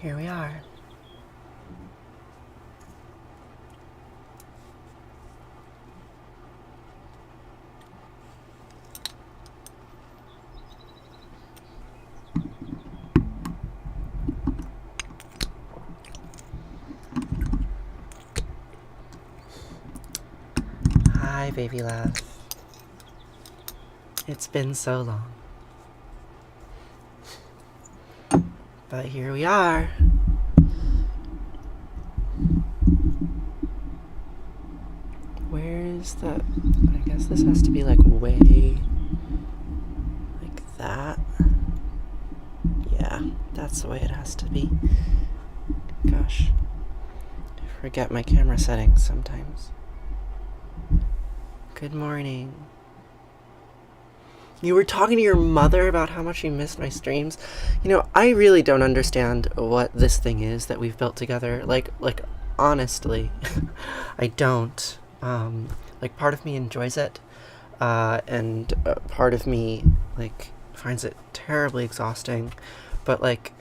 here we are. Hi, baby love. It's been so long. But here we are. Where's the... I guess this has to be like way... like that. Yeah, that's the way it has to be. Gosh. I forget my camera settings sometimes. Good morning. You were talking to your mother about how much you missed my streams. You know, I really don't understand what this thing is that we've built together. Like honestly, I don't. Like, part of me enjoys it, and part of me, like, finds it terribly exhausting. But, like,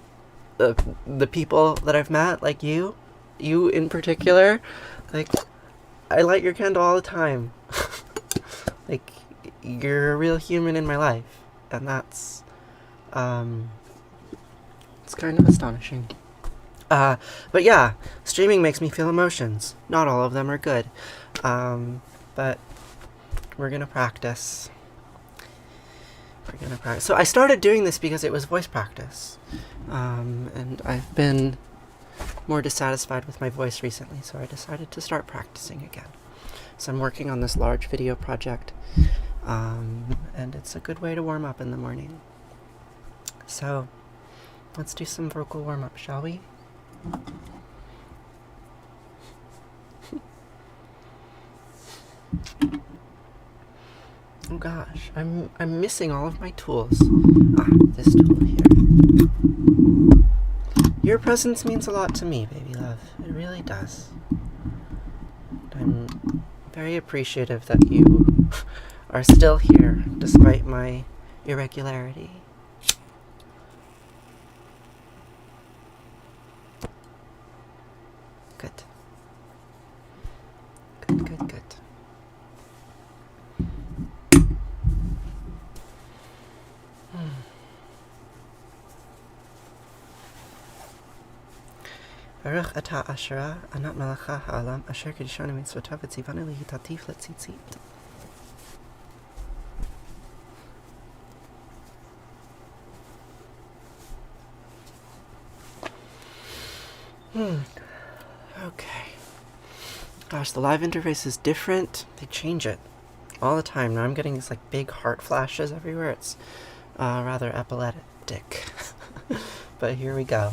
the people that I've met, like you in particular, like, I light your candle all the time. Like, you're a real human in my life, and that's, it's kind of astonishing. But yeah, streaming makes me feel emotions. Not all of them are good. But we're gonna practice. So I started doing this because it was voice practice. And I've been more dissatisfied with my voice recently, so I decided to start practicing again. So I'm working on this large video project, and it's a good way to warm up in the morning. So let's do some vocal warm-up, shall we? Oh gosh, I'm missing all of my tools. This tool here. Your presence means a lot to me, baby love. It really does. I'm very appreciative that you are still here despite my irregularity. Good. Good. Baruch atah Asherah, anat melacha ha'olam, asher kedishanu mitzvotav v'tzivanu lehitatif letzitzit. Okay. Gosh, the live interface is different. They change it all the time. Now I'm getting these like big heart flashes everywhere. It's rather epileptic. But here we go.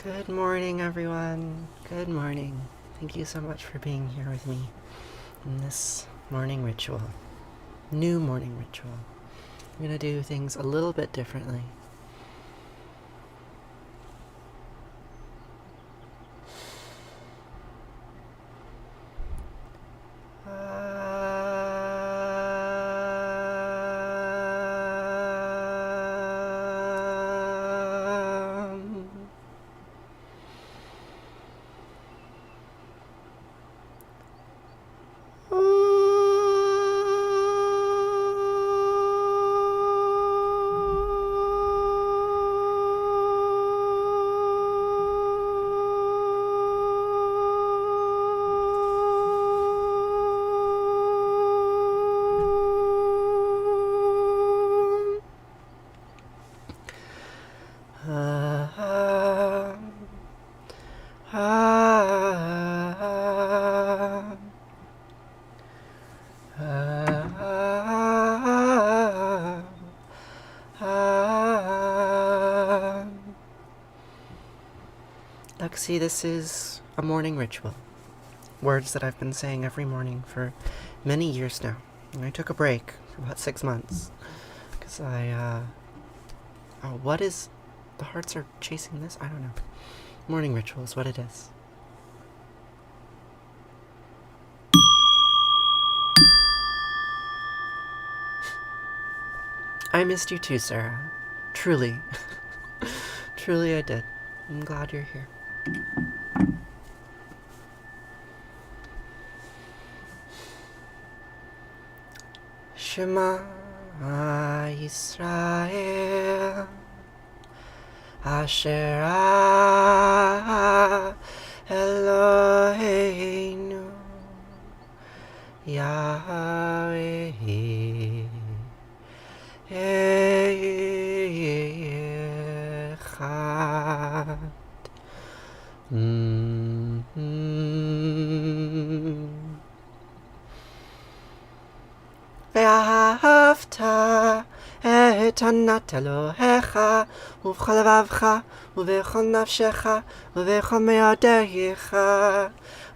Good morning, everyone. Good morning. Thank you so much for being here with me in this morning ritual. New morning ritual. I'm gonna do things a little bit differently. See, this is a morning ritual. Words that I've been saying every morning for many years now. And I took a break for about 6 months. Because what is... The hearts are chasing this? I don't know. Morning ritual is what it is. I missed you too, Sarah. Truly. Truly I did. I'm glad you're here. Shema Yisrael Asher Eloheinu Yahweh Echad. ואהבת את ענת אלוהיך ובכל לבבך ובכל נפשך ובכל מאודך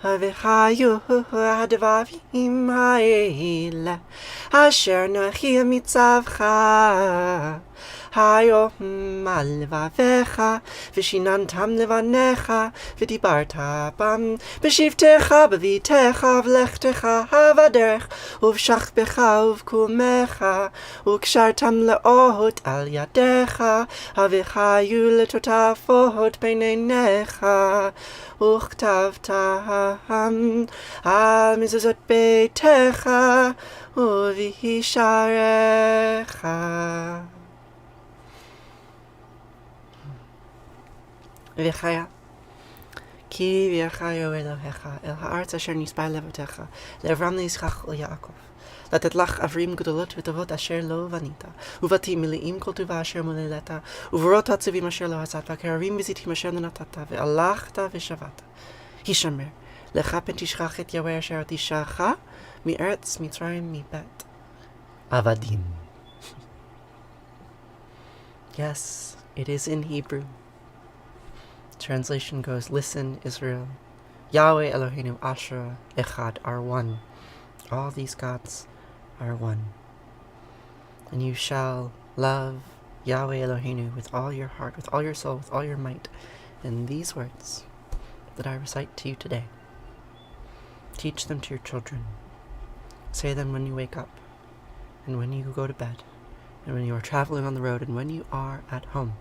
וחיו הדברים האלה אשר אנוכי מצווך היום על לבביך ושיננתם לבניך ודיברת בם בשבתך בביתך ולכתך בדרך ובשכבך ובקומך וקשרתם לאות על ידיך וחיו לטוטפות בין עיניך וכתבתם על מזוזות ביתך ובשעריך. וחיה כי ויחיו אלוהיך אל הארץ אשר נשבע לאבותיך לאברהם ליצחק וליעקב לתת לך עברים גדולות וטובות אשר לא בנית ובתים מלאים כל טובה אשר מוללת וברות עצובים אשר לא עשת וכרמים וזיתים אשר לא נתת והלכת ושבת הישמר לך פן תשכח את יהוה אשר תישך מארץ מצרים מבית עבדים. Yes, it is in Hebrew. Translation goes, listen, Israel. Yahweh Eloheinu Asher Echad are one. All these gods are one. And you shall love Yahweh Eloheinu with all your heart, with all your soul, with all your might. And these words that I recite to you today, teach them to your children. Say them when you wake up, and when you go to bed, and when you are traveling on the road, and when you are at home.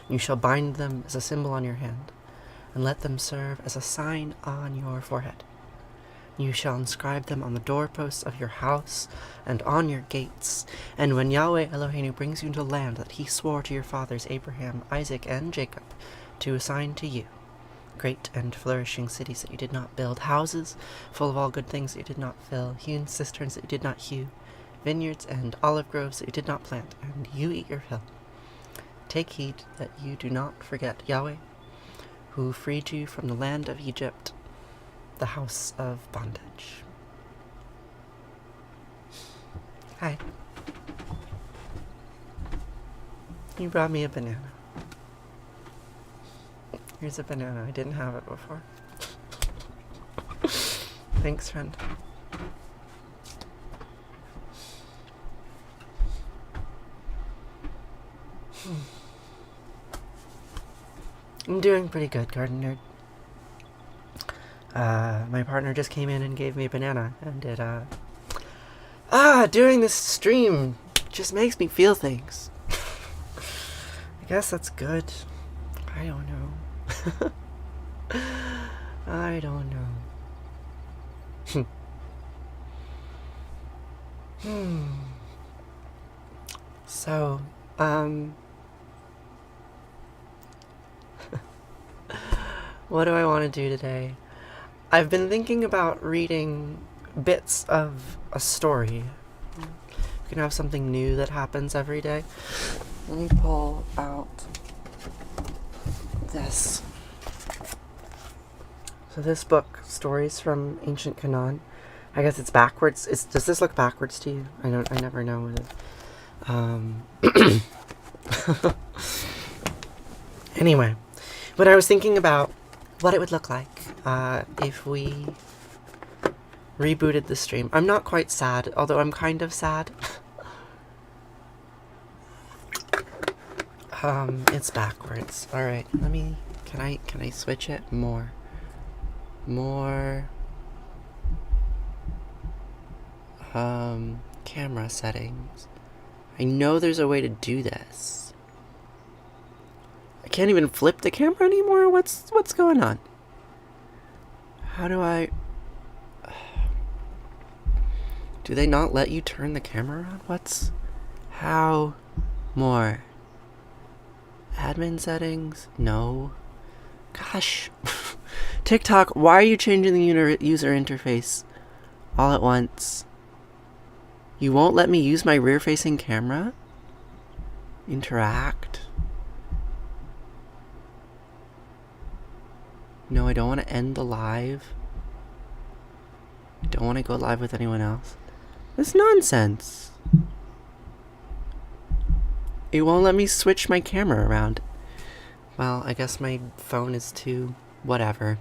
You shall bind them as a symbol on your hand, and let them serve as a sign on your forehead. You shall inscribe them on the doorposts of your house and on your gates. And when Yahweh Eloheinu brings you into the land that he swore to your fathers Abraham, Isaac, and Jacob to assign to you, great and flourishing cities that you did not build, houses full of all good things that you did not fill, hewn cisterns that you did not hew, vineyards and olive groves that you did not plant, and you eat your fill. Take heed that you do not forget Yahweh, who freed you from the land of Egypt, the house of bondage. Hi. You brought me a banana. Here's a banana. I didn't have it before. Thanks, friend. I'm doing pretty good, Garden Nerd. My partner just came in and gave me a banana, and it, doing this stream just makes me feel things. I guess that's good. I don't know. I don't know. So, what do I want to do today? I've been thinking about reading bits of a story. We can have something new that happens every day. Let me pull out this. So this book, Stories from Ancient Canaan. I guess it's backwards. Does this look backwards to you? I never know what it is. Anyway, When I was thinking about what it would look like if we rebooted the stream, I'm not quite sad, although I'm kind of sad. It's backwards. All right, can I switch it more? Camera settings. I know there's a way to do this. I can't even flip the camera anymore. What's going on? How do I... Do they not let you turn the camera on? How? More. Admin settings? No. Gosh. TikTok, why are you changing the user interface all at once? You won't let me use my rear-facing camera? Interact? No, I don't want to end the live. I don't want to go live with anyone else. This nonsense. It won't let me switch my camera around. Well, I guess my phone is too... whatever.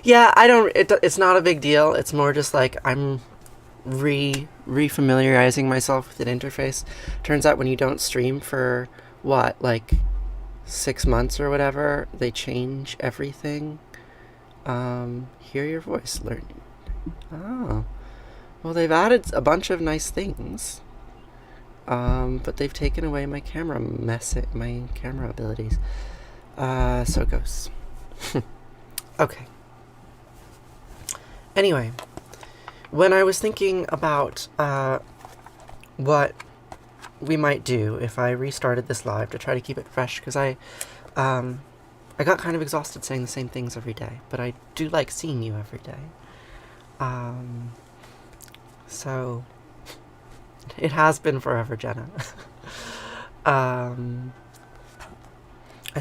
Yeah, it's not a big deal. It's more just like I'm re-familiarizing myself with an interface. Turns out when you don't stream for, what, like 6 months or whatever, they change everything. Hear your voice learning. Oh. Well, they've added a bunch of nice things. But they've taken away my camera abilities. So it goes. Okay. Anyway, when I was thinking about what we might do if I restarted this live to try to keep it fresh, because I got kind of exhausted saying the same things every day, but I do like seeing you every day. So it has been forever, Jenna. I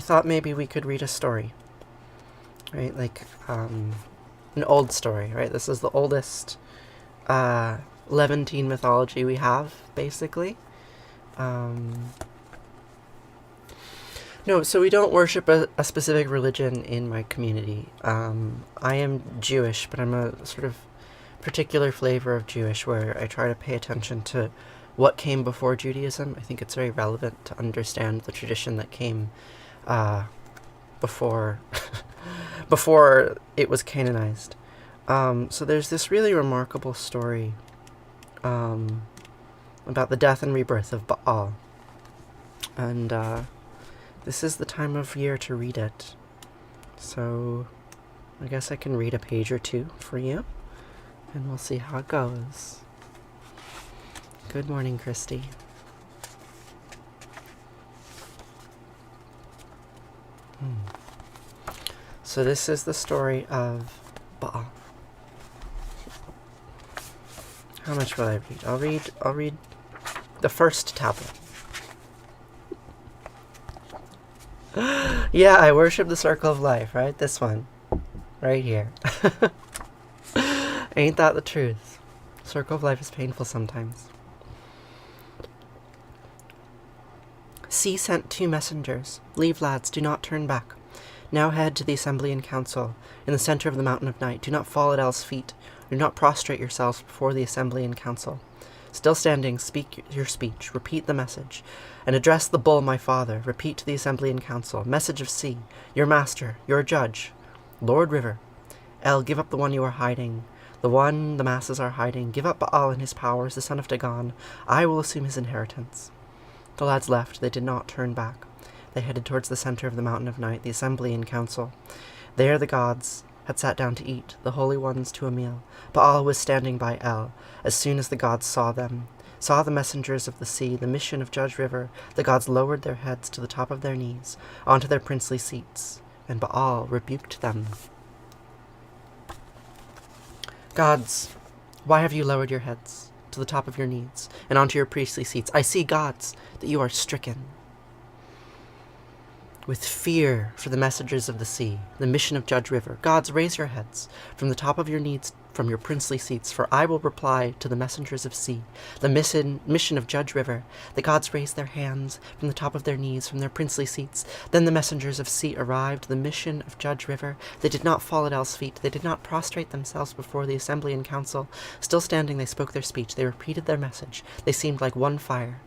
thought maybe we could read a story, right? Like an old story, right? This is the oldest Levantine mythology we have, basically. No, so we don't worship a specific religion in my community. I am Jewish, but I'm a sort of particular flavor of Jewish where I try to pay attention to what came before Judaism. I think it's very relevant to understand the tradition that came before before it was canonized. So there's this really remarkable story about the death and rebirth of Baal. And this is the time of year to read it. So I guess I can read a page or two for you, and we'll see how it goes. Good morning, Christy. So this is the story of Baal. How much will I read? I'll read the first tablet. Yeah, I worship the circle of life, right? This one. Right here. Ain't that the truth? Circle of life is painful sometimes. See sent 2 messengers. Leave, lads, do not turn back. Now head to the assembly and council, in the center of the mountain of night. Do not fall at El's feet. Do not prostrate yourselves before the assembly and council. Still standing, speak your speech, repeat the message, and address the bull, my father. Repeat to the assembly and council. Message of sea, your master, your judge, Lord River. El, give up the one you are hiding. The one the masses are hiding. Give up Baal and his powers, the son of Dagon. I will assume his inheritance. The lads left. They did not turn back. They headed towards the center of the mountain of night, the assembly and council. There the gods had sat down to eat, the holy ones to a meal. Baal was standing by El. As soon as the gods saw them, saw the messengers of the sea, the mission of Judge River, the gods lowered their heads to the top of their knees, onto their princely seats, and Baal rebuked them. Gods, why have you lowered your heads to the top of your knees and onto your priestly seats? I see, gods, that you are stricken with fear for the messengers of the sea, the mission of Judge River. Gods, raise your heads from the top of your knees from your princely seats, for I will reply to the messengers of sea, the mission of Judge River. The gods raised their hands from the top of their knees, from their princely seats. Then the messengers of sea arrived, the mission of Judge River. They did not fall at El's feet. They did not prostrate themselves before the assembly and council. Still standing, they spoke their speech. They repeated their message. They seemed like one fire,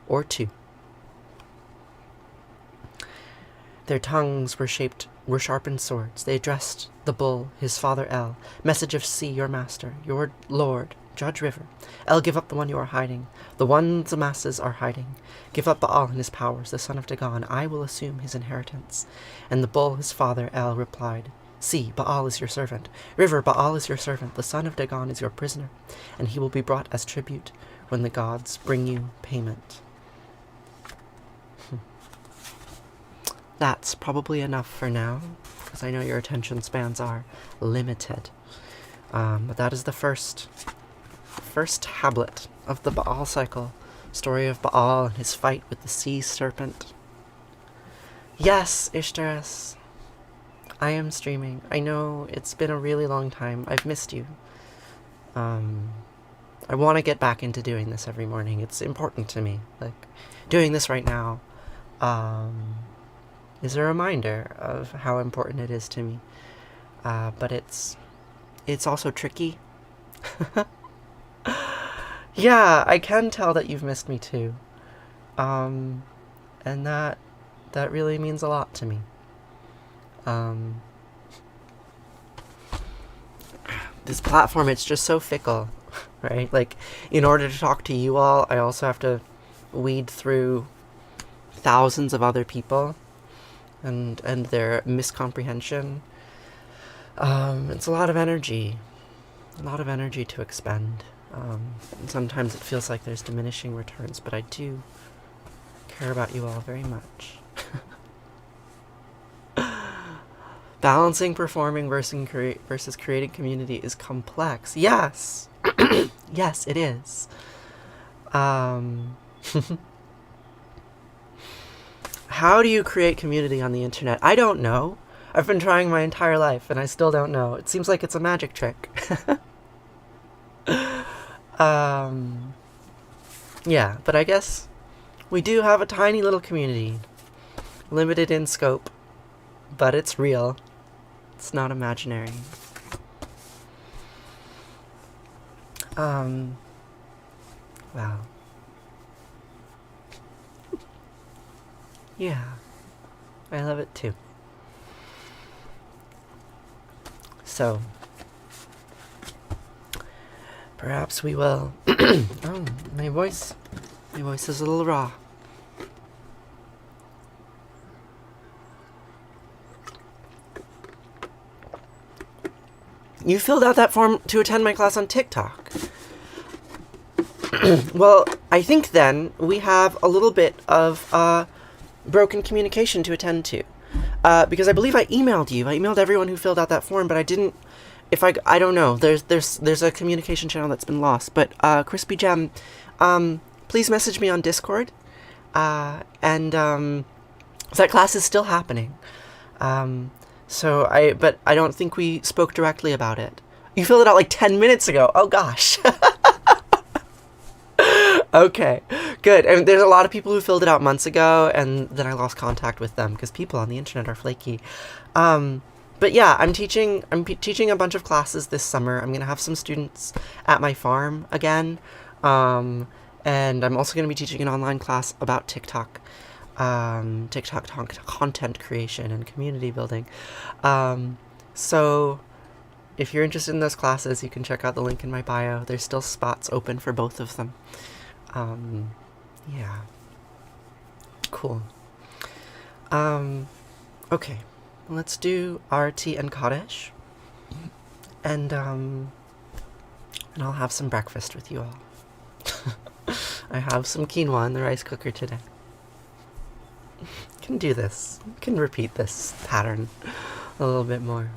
or two. Their tongues were sharpened swords. They addressed the bull, his father El. Message of sea, your master, your lord, Judge River. El, give up the one you are hiding, the one the masses are hiding. Give up Baal and his powers, the son of Dagon. I will assume his inheritance. And the bull, his father, El, replied, See, Baal is your servant. River, Baal is your servant. The son of Dagon is your prisoner, and he will be brought as tribute when the gods bring you payment. That's probably enough for now, because I know your attention spans are limited. But that is the first tablet of the Baal cycle. Story of Baal and his fight with the sea serpent. Yes, Ishtaris, I am streaming. I know it's been a really long time. I've missed you. I want to get back into doing this every morning. It's important to me. Like, doing this right now, is a reminder of how important it is to me. But it's also tricky. Yeah, I can tell that you've missed me too. And that really means a lot to me. This platform, it's just so fickle, right? Like, in order to talk to you all, I also have to weed through thousands of other people and their miscomprehension. It's a lot of energy to expend. And sometimes it feels like there's diminishing returns, but I do care about you all very much. Balancing performing versus creating community is complex. Yes! Yes, it is. How do you create community on the internet? I don't know. I've been trying my entire life, and I still don't know. It seems like it's a magic trick. Yeah, but I guess we do have a tiny little community. Limited in scope, but it's real. It's not imaginary. Wow. Yeah, I love it too. So, perhaps we will... Oh, my voice is a little raw. You filled out that form to attend my class on TikTok. Well, I think then we have a little bit of broken communication to attend to. Because I believe I emailed you. I emailed everyone who filled out that form, but I didn't... I don't know. There's a communication channel that's been lost. But Crispy Gem, please message me on Discord. And that class is still happening. But I don't think we spoke directly about it. You filled it out like 10 minutes ago. Oh gosh. Okay, good. And there's a lot of people who filled it out months ago, and then I lost contact with them because people on the internet are flaky. But yeah, I'm teaching a bunch of classes this summer. I'm gonna have some students at my farm again, and I'm also gonna be teaching an online class about TikTok, content creation and community building. So if you're interested in those classes, you can check out the link in my bio. There's still spots open for both of them. Yeah. Cool. Okay. Let's do Arati and Kadesh. And I'll have some breakfast with you all. I have some quinoa in the rice cooker today. Can do this. Can repeat this pattern a little bit more.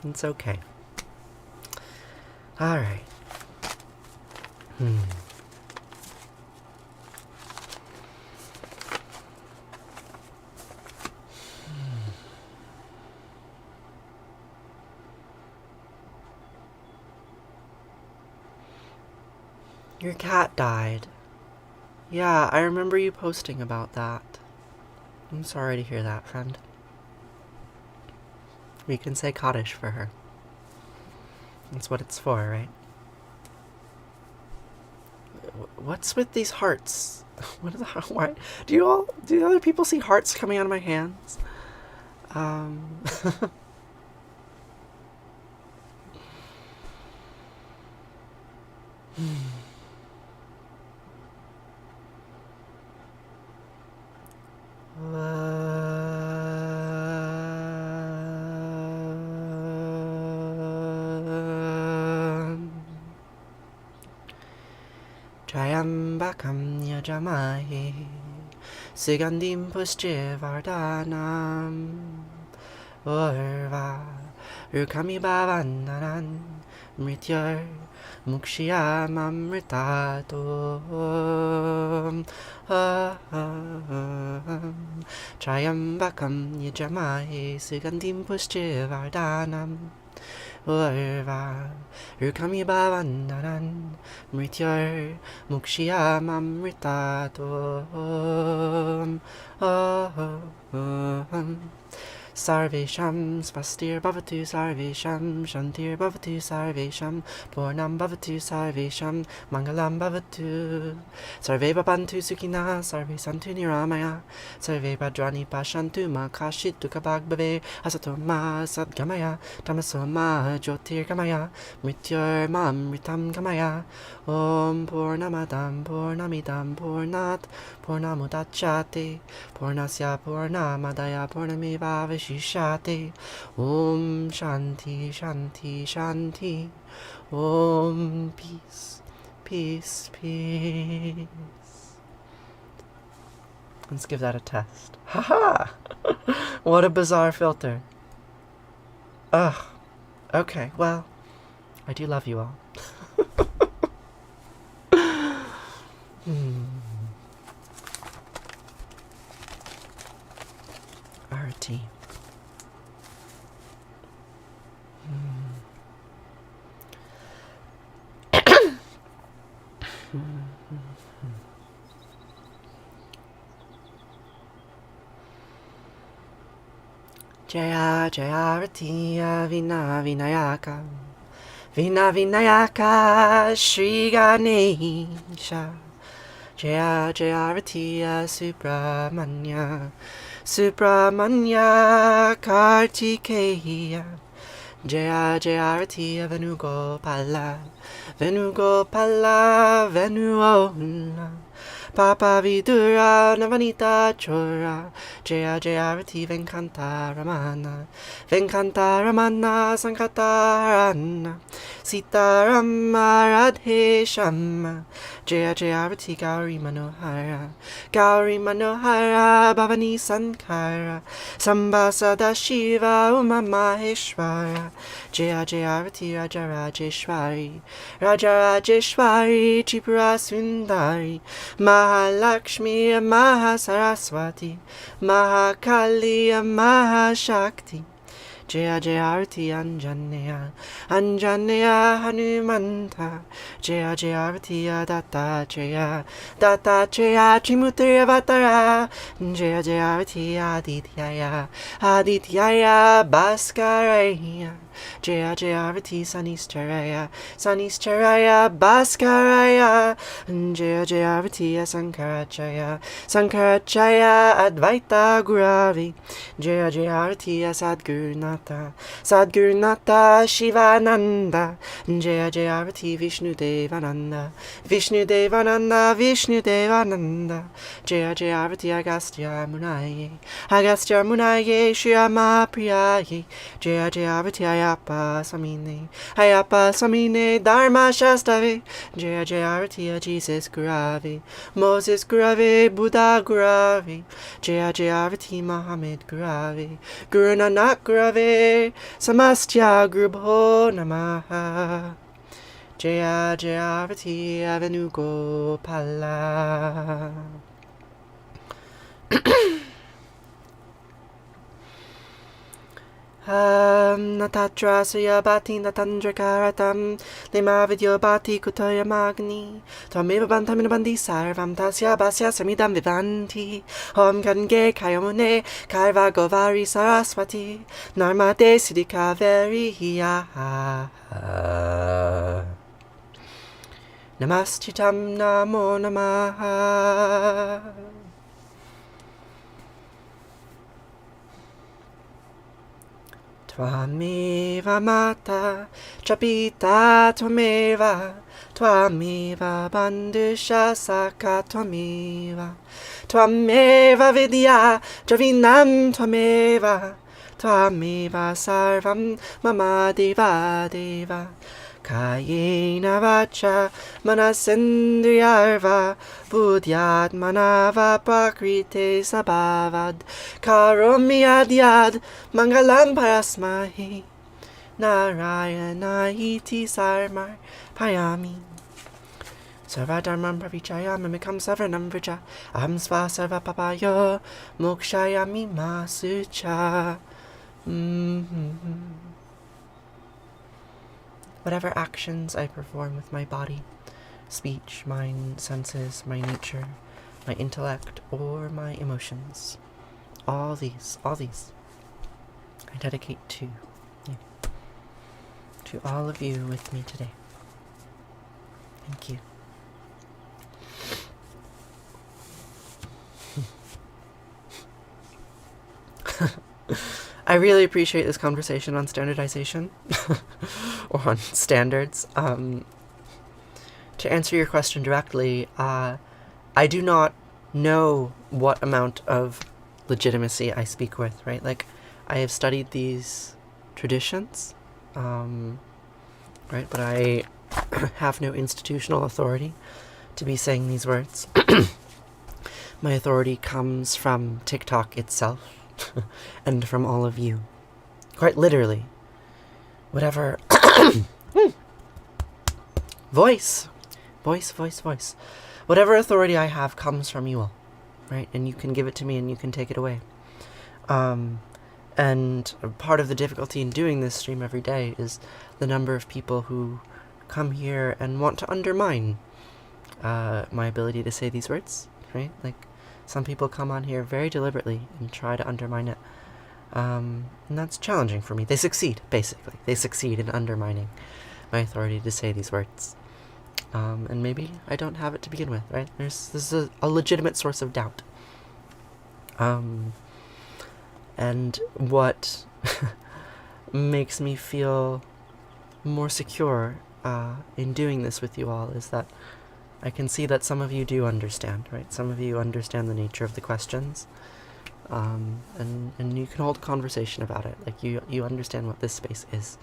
It's okay. Alright. Your cat died. Yeah, I remember you posting about that. I'm sorry to hear that, friend. We can say Kaddish for her. That's what it's for, right? What's with these hearts? What are the why? Do other people see hearts coming out of my hands? Triambakam yajamahe Sigandim pushche vardhanam Orva Rukami bhavandanan Mrityar Mukshya mamritato Triambakam yajamahe Sigandim pushche vardhanam Orva Rukami bhavandanan Mrityar Mukshya mamritato Sarvesham Svastir Bhavatu Sarvesham Shantir Bhavatu Sarvesham Purnam Bhavatu Sarvesham Mangalam Bhavatu Sarve Bhavantu Sukhina Sarve Santu Niramaya Sarve Bhadrani Pashantu Ma Kashit Dukhabhag Bhave Asatoma Sadgamaya Tamasoma Jyotir Gamaya Mrityur Mamritam Gamaya Om Purnamadam Purnamidam Purnat Purnamudachyate Purnasya Purnamadaya Purnameva Vishishate Om Shanti Shanti Shanti Om Peace Peace Peace. Let's give that a test. Haha! What a bizarre filter. Ugh. Okay, well, I do love you all. Artie. Jaya Jaya Ratiya Vina Vinayaka Vina Vinayaka Shri Ganesha Jaya Jaya Ratiya Subramanya Subramanya Kartikeya Jaya Jaya Ratiya Venugopala Venugopala Venuola Papa Vidura Navanita Chora Jaya Jaya Rati Venkanta Ramana Venkanta Ramana Sankatarana Sita Rama Radhe Shama Jaya Jaya Rati Gauri Manohara Gauri Manohara Bhavani Sankara Samba Sadashiva Uma Maheshwara Jaya Jaya Rati Raja Rajeshwari Raja Rajeshwari Tripura Sundari Mahalakshmi Mahasaraswati Mahakali Mahashakti Jaya Jaya Arati Anjaneya Anjaneya Hanumanta Jaya Jaya Arati Dattatreya Dattatreya Trimurti Avatara Jaya Jaya Arati Adityaya Adityaya Bhaskaraya Jaya Jaya Arati Sanistaraya Sanistaraya Bhaskaraya Jaya Jaya Arati Sankaracharya Sankaracharya Advaita Guravi Jaya Jaya Arati Sadgurunatha Sadgurunatha Shivananda Jaya Jaya Arati Vishnu Devananda Vishnu Devananda Vishnu Devananda Jaya Jaya Arati Agastya Munaye Agastya Munaye Shriyama Priyaye Jaya Jaya Arati Ayapa Samine Ayapa Samine Dharma Shastave Jaya Jaya Arati Jesus Gurave Moses Gurave Buddha Gurave Jaya Jaya Arati Muhammad Gurave Guru Nanak Gurave Samastya Gurubho Namaha Jaya Jaya Arati Venugopala. Natatra Suyabati Natandra Karatam Lima Vidyobati Kutoya Magni Twameva Bantamina Bandi Sarvam Tasya Basya Samidam Vivanti Om Gange Kayamune Kaiva Govari Saraswati Narmade Siddhika Veriya Namastitam Namo Namaha. Twameva Mata Chapita Twameva Twameva Bandusha Saka Twameva Twameva Vidya Javinam Twameva Twameva Sarvam Mama Deva Deva Kayena Vacha Manasendriyarva Budyat Manava Prakrite Sabhavad Karomi Adyad Mangalam Parasmahi Narayana Iti Sarmar Payami Sarvadharmam Pravichaya Mimikam Savarnam Vrija Aham Sva Sarva Papayo Mokshayami Masucha. Whatever actions I perform with my body, speech, mind, senses, my nature, my intellect, or my emotions, all these, I dedicate to you, to all of you with me today. Thank you. I really appreciate this conversation on standardization, or on standards. To answer your question directly, I do not know what amount of legitimacy I speak with, right? Like, I have studied these traditions, right? But I have no institutional authority to be saying these words. My authority comes from TikTok itself. And from all of you. Quite literally. Whatever voice. Whatever authority I have comes from you all. Right? And you can give it to me and you can take it away. And part of the difficulty in doing this stream every day is the number of people who come here and want to undermine my ability to say these words. Right? Like, some people come on here very deliberately and try to undermine it. And that's challenging for me. They succeed, basically. They succeed in undermining my authority to say these words. And maybe I don't have it to begin with, right? This is a legitimate source of doubt. And what makes me feel more secure in doing this with you all is that I can see that some of you do understand, right? Some of you understand the nature of the questions, and you can hold a conversation about it. Like, you understand what this space is.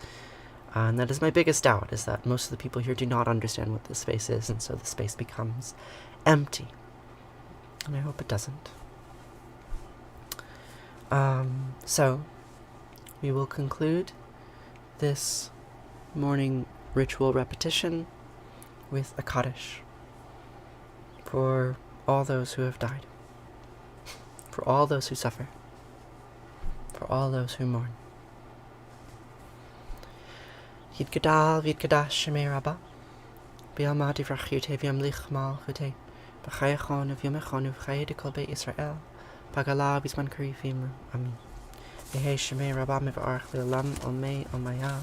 And that is my biggest doubt, is that most of the people here do not understand what this space is, and so the space becomes empty. And I hope it doesn't. So, we will conclude this morning ritual repetition with a Kaddish. For all those who have died, for all those who suffer, for all those who mourn. Yid Gadal, Vid Gadash, Shemei Rabba, Biamati Vrachute, Viam Lichmal, Hute, Bachayachon, Viamachon, Vchaye de Kolbe Israel, Pagala, Bisman Karifim, Amin. Yehe Shemei Rabba, Mivarach, Lilam, Omei, Omaya,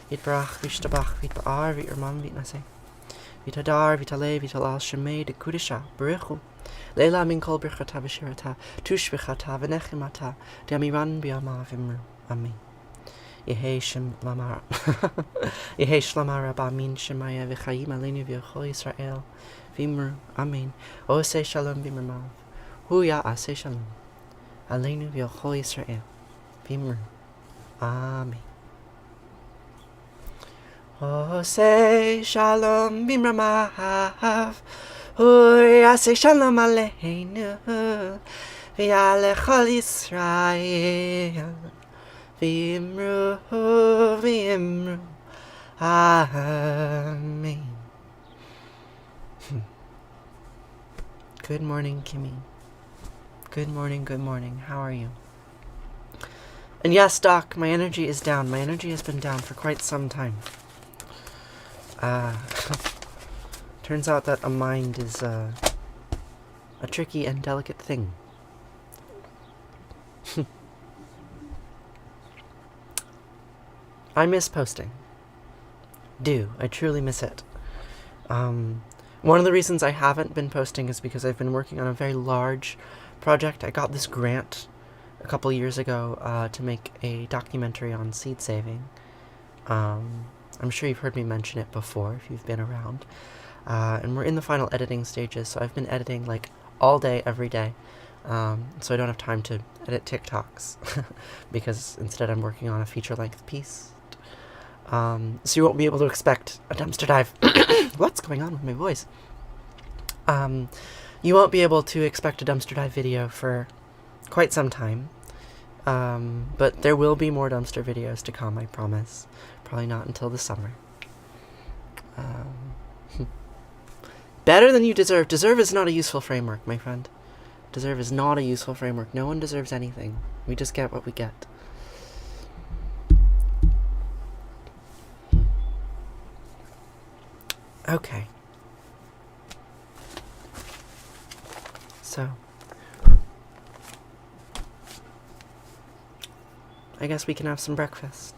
Yid Brach, Vishtabach, Vid Baar, Vid Erman, Vid Nase. Vitadar, Vitale, Vitalal, Shemei, de Kudisha, Berichu, Leila min kol birchata v'shirata, tushbichata v'nechimata, demiran bi'ama v'imru, Amen. Yehe Shlamar, Yehe Shlamar Rabba min Shemaya v'chayim aleinu v'yochol Yisrael, v'imru, Amen. Ose shalom v'imramav, huya ase shalom, aleinu v'yochol Yisrael, v'imru, Amen. Say shalom bimramav, Hu say shalom aleinu, v'alechol Yisrael, v'imru, v'imru, Amen. Good morning, Kimmy. Good morning. How are you? And yes, Doc, my energy is down. My energy has been down for quite some time. Turns out that a mind is a tricky and delicate thing. I miss posting. I truly miss it. One of the reasons I haven't been posting is because I've been working on a very large project. I got this grant a couple years ago to make a documentary on seed saving. I'm sure you've heard me mention it before if you've been around. And we're in the final editing stages, so I've been editing like all day, every day. So I don't have time to edit TikToks because instead I'm working on a feature-length piece. So you won't be able to expect a dumpster dive. What's going on with my voice? You won't be able to expect a dumpster dive video for quite some time. But there will be more dumpster videos to come, I promise. Probably not until the summer. Better than you deserve. Deserve is not a useful framework, my friend. Deserve is not a useful framework. No one deserves anything. We just get what we get. Okay. So, I guess we can have some breakfast.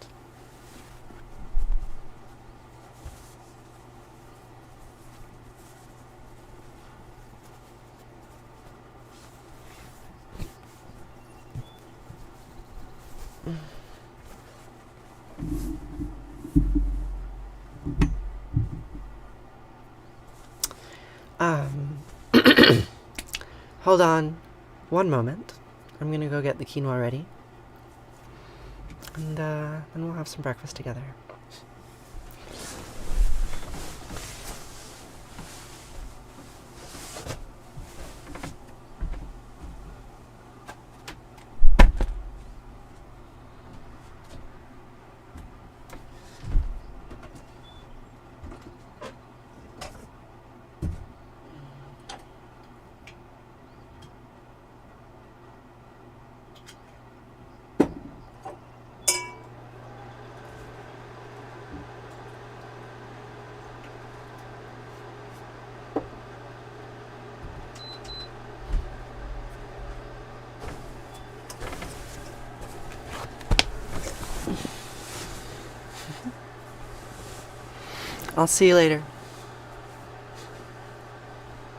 Hold on one moment. I'm gonna go get the quinoa ready. And then we'll have some breakfast together. I'll see you later.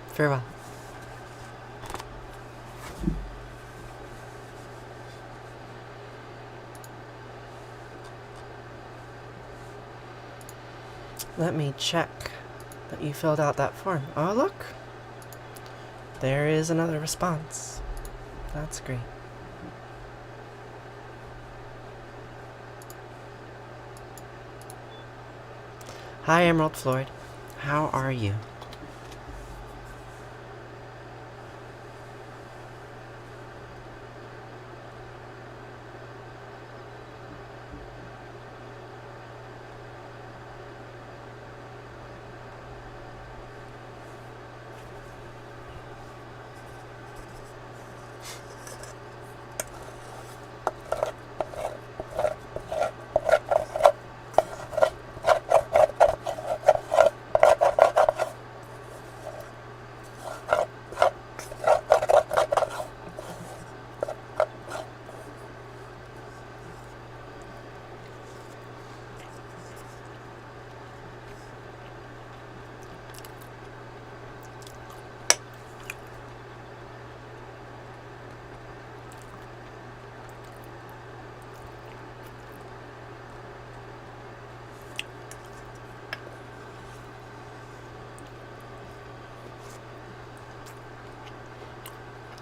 Farewell. Let me check that you filled out that form. Oh, look. There is another response. That's great. Hi, Emerald Floyd. How are you?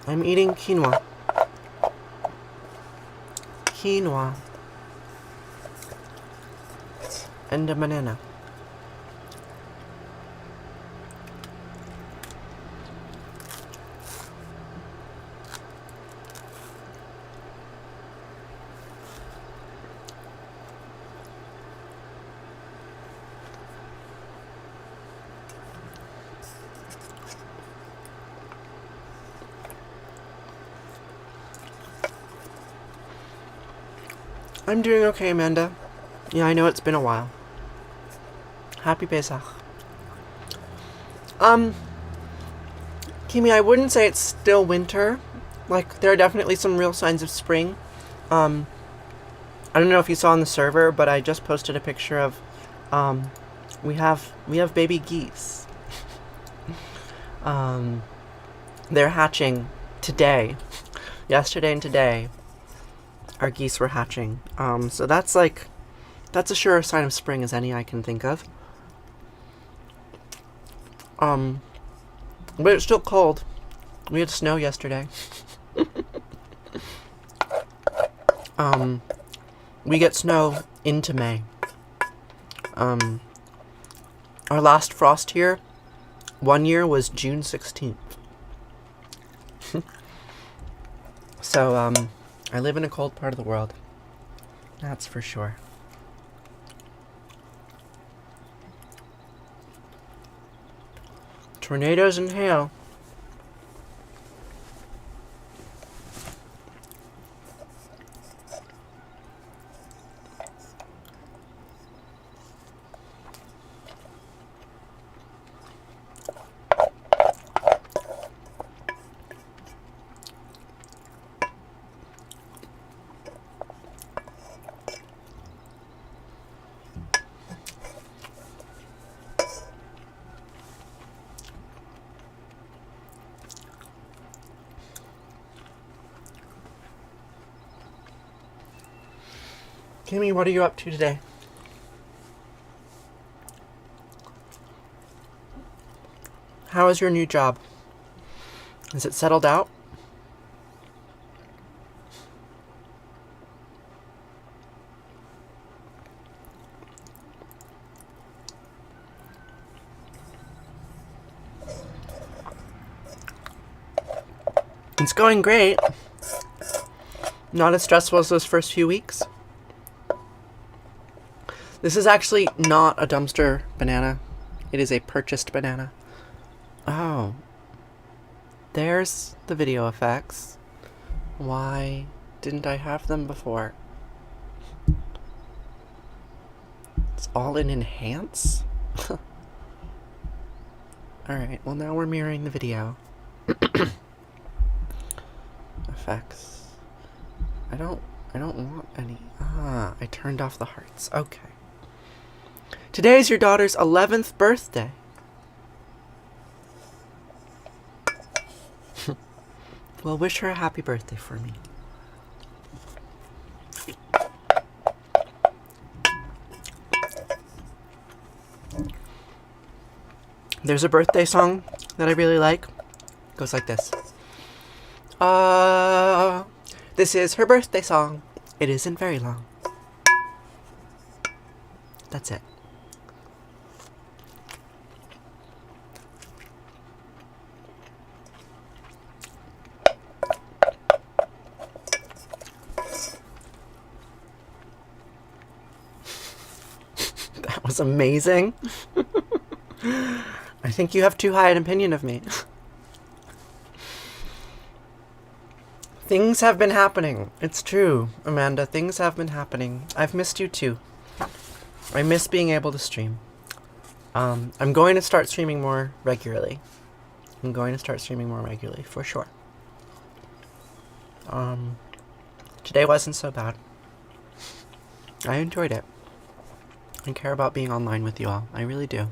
I'm eating quinoa. Quinoa. And a banana. I'm doing okay, Amanda. Yeah, I know it's been a while. Happy Pesach. Kimi, I wouldn't say it's still winter. Like, there are definitely some real signs of spring. I don't know if you saw on the server, but I just posted a picture of, we have baby geese. They're hatching today. Yesterday and today, our geese were hatching. So that's a sure sign of spring as any I can think of. But it's still cold. We had snow yesterday. We get snow into May. Our last frost here, one year, was June 16th. So, I live in a cold part of the world. That's for sure. Tornadoes and hail. Kimmy, what are you up to today? How is your new job? Is it settled out? It's going great. Not as stressful as those first few weeks. This is actually not a dumpster banana. It is a purchased banana. Oh. There's the video effects. Why didn't I have them before? It's all in enhance? Alright, well now we're mirroring the video. Effects. I don't want any. I turned off the hearts. Okay. Today is your daughter's 11th birthday. Well, wish her a happy birthday for me. There's a birthday song that I really like. It goes like this. This is her birthday song. It isn't very long. That's it. That was amazing. I think you have too high an opinion of me. Things have been happening. It's true, Amanda. Things have been happening. I've missed you too. I miss being able to stream. I'm going to start streaming more regularly. For sure. Today wasn't so bad. I enjoyed it. I care about being online with you all. I really do.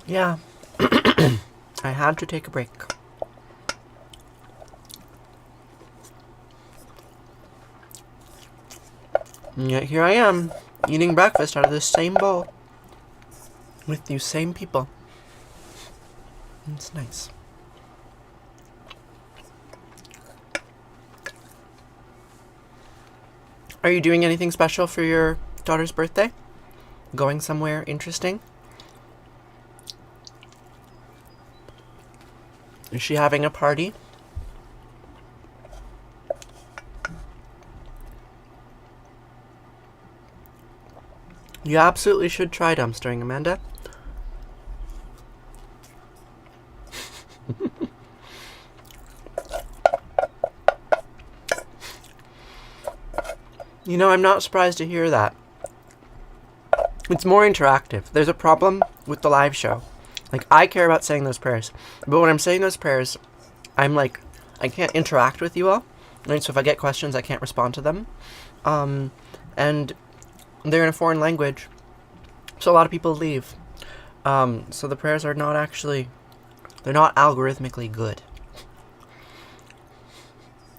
Yeah. I had to take a break. And yet here I am, eating breakfast out of this same bowl. With these same people. It's nice. Are you doing anything special for your daughter's birthday? Going somewhere interesting? Is she having a party? You absolutely should try dumpstering, Amanda. You know, I'm not surprised to hear that. It's more interactive. There's a problem with the live show. Like, I care about saying those prayers, but when I'm saying those prayers, I'm like, I can't interact with you all. Right? So if I get questions, I can't respond to them. And they're in a foreign language, so a lot of people leave. So the prayers are not actually, they're not algorithmically good.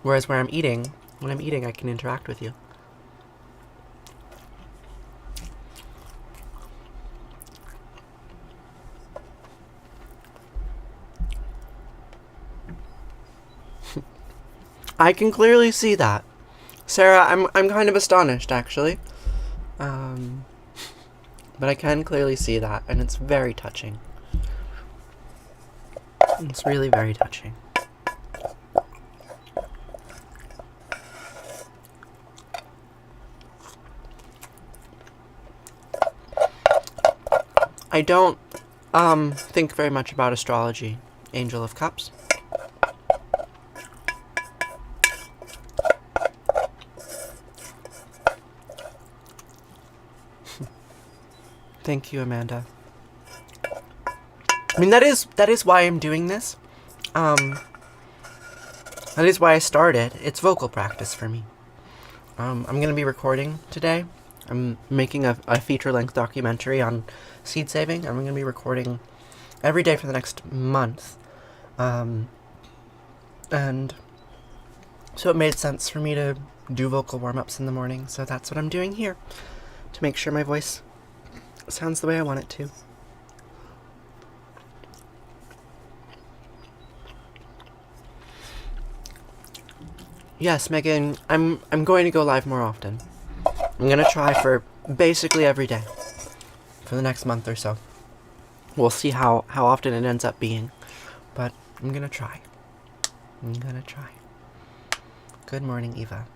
Whereas when I'm eating, I can interact with you. I can clearly see that. Sarah, I'm kind of astonished, actually. But I can clearly see that, and it's very touching. It's really very touching. I don't think very much about astrology, Angel of Cups. Thank you, Amanda. I mean, that is why I'm doing this. That is why I started. It's vocal practice for me. I'm going to be recording today. I'm making a feature-length documentary on seed saving. I'm going to be recording every day for the next month. And so it made sense for me to do vocal warm-ups in the morning. So that's what I'm doing here, to make sure my voice sounds the way I want it to. Yes, Megan, I'm going to go live more often. I'm going to try for basically every day for the next month or so. We'll see how often it ends up being, but I'm going to try. Good morning, Eva.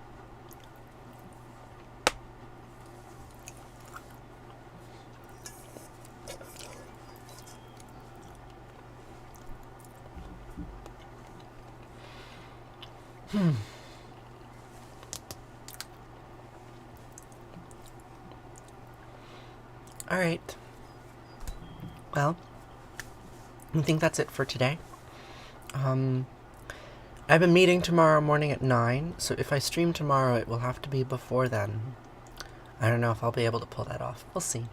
Alright. Well, I think that's it for today. I have a meeting tomorrow morning at 9, so if I stream tomorrow, it will have to be before then. I don't know if I'll be able to pull that off. We'll see.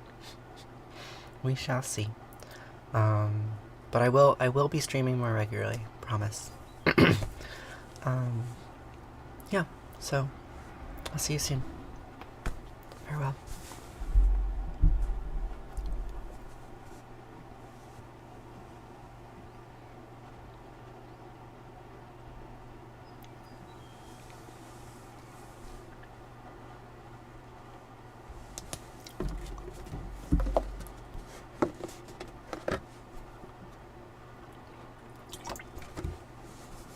We shall see. But I will be streaming more regularly, promise. Yeah, so I'll see you soon. Farewell.